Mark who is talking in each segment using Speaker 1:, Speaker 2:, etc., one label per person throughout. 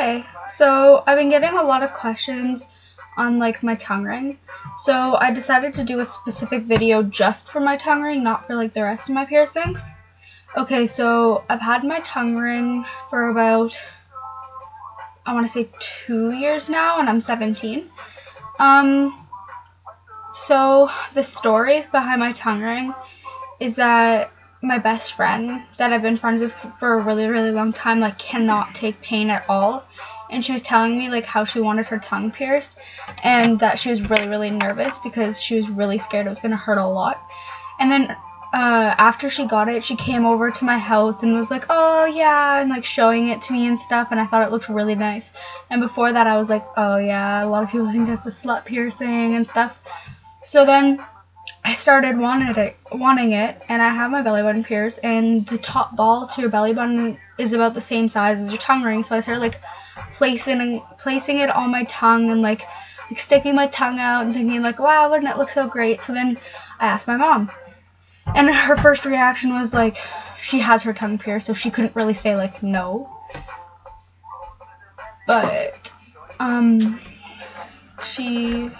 Speaker 1: Hey, so I've been getting a lot of questions on like my tongue ring. So I decided to do a specific video just for my tongue ring, not for like the rest of my piercings. Okay, so I've had my tongue ring for about, I want to say 2 years now, and I'm 17. So the story behind my tongue ring is that my best friend that I've been friends with for a really, really long time, like, cannot take pain at all. And she was telling me, like, how she wanted her tongue pierced and that she was really, really nervous because she was really scared it was going to hurt a lot. And then after she got it, she came over to my house and was like, oh, yeah, and, like, showing it to me and stuff, and I thought it looked really nice. And before that, I was like, oh, yeah, a lot of people think that's a slut piercing and stuff. So then I started wanting it, and I have my belly button pierced, and the top ball to your belly button is about the same size as your tongue ring. So I started like placing it on my tongue and like sticking my tongue out and thinking like, wow, wouldn't it look so great? So then I asked my mom, and her first reaction was like, she has her tongue pierced, so she couldn't really say like no. But she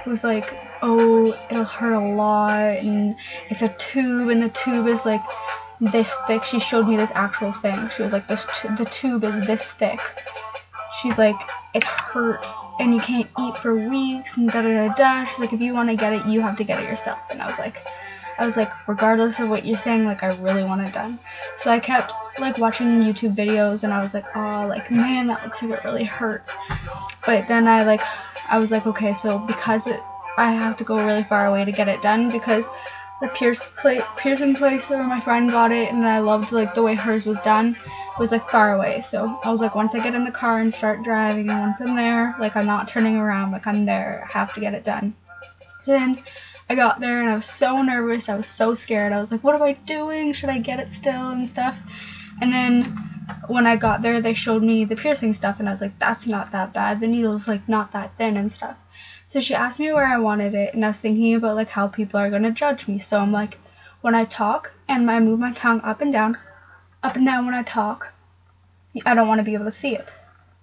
Speaker 1: was like, oh, it'll hurt a lot, and it's a tube, and the tube is like this thick. She showed me this actual thing. She was like, the tube is this thick. She's like, it hurts, and you can't eat for weeks, and da da da da. She's like, if you want to get it, you have to get it yourself. And I was like, regardless of what you're saying, like, I really want it done. So I kept like watching YouTube videos, and I was like, oh, like, man, that looks like it really hurts. But then I was like, okay, so because I have to go really far away to get it done, because the piercing place where my friend got it, and I loved like the way hers was done, was like far away. So I was like, once I get in the car and start driving, and once I'm there, like, I'm not turning around, like, I'm there, I have to get it done. So then I got there, and I was so nervous, I was so scared. I was like, what am I doing? Should I get it still and stuff? And then when I got there, they showed me the piercing stuff, and I was like, that's not that bad. The needle's like not that thin and stuff. So she asked me where I wanted it, and I was thinking about like how people are going to judge me. So I'm like, when I talk and I move my tongue up and down when I talk, I don't want to be able to see it.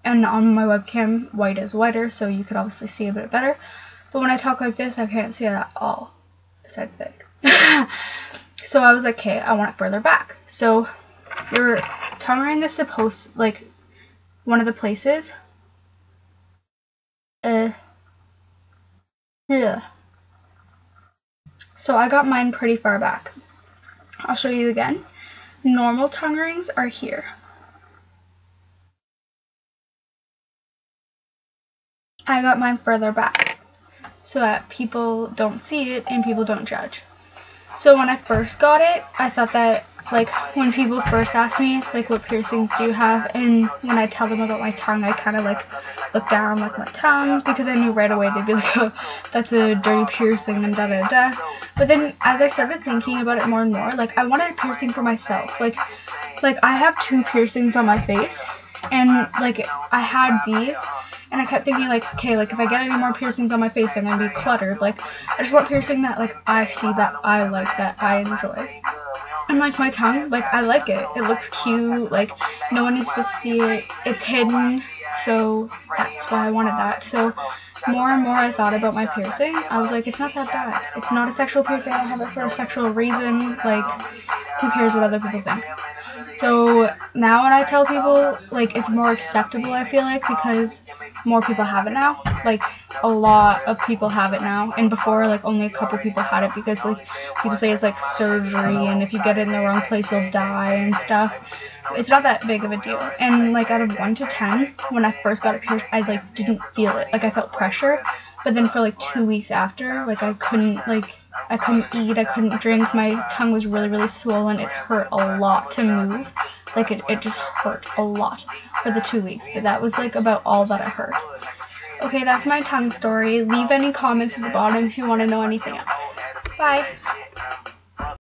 Speaker 1: And on my webcam, white is whiter, so you could obviously see a bit better. But when I talk like this, I can't see it at all. Besides that. So I was like, okay, I want it further back. So your tongue ring is supposed, like, one of the places. Yeah. So I got mine pretty far back. I'll show you again. Normal tongue rings are here. I got mine further back so that people don't see it and people don't judge. So when I first got it, I thought that, like, when people first ask me, like, what piercings do you have, and when I tell them about my tongue, I kind of, like, look down, like, my tongue, because I knew right away they'd be like, oh, that's a dirty piercing, and da-da-da. But then, as I started thinking about it more and more, like, I wanted a piercing for myself. Like, I have 2 piercings on my face, and, like, I had these, and I kept thinking, like, okay, like, if I get any more piercings on my face, I'm gonna be cluttered. Like, I just want piercing that, like, I see, that I like, that I enjoy. And, like, my tongue, like, I like it. It looks cute. Like, no one needs to see it. It's hidden. So that's why I wanted that. So more and more I thought about my piercing. I was like, it's not that bad. It's not a sexual piercing. I don't have it for a sexual reason. Like, who cares what other people think? So now when I tell people, like, it's more acceptable, I feel like, because more people have it now. Like, a lot of people have it now, and before, like, only a couple people had it, because, like, people say it's like surgery, and if you get it in the wrong place, you'll die and stuff. It's not that big of a deal. And, like, out of 1 to 10, when I first got it pierced, I, like, didn't feel it. Like, I felt pressure, but then for, like, 2 weeks after, like, I couldn't eat, I couldn't drink, my tongue was really, really swollen, it hurt a lot to move. Like, it just hurt a lot for the 2 weeks, but that was, like, about all that it hurt. Okay, that's my tongue story. Leave any comments at the bottom if you want to know anything else. Bye!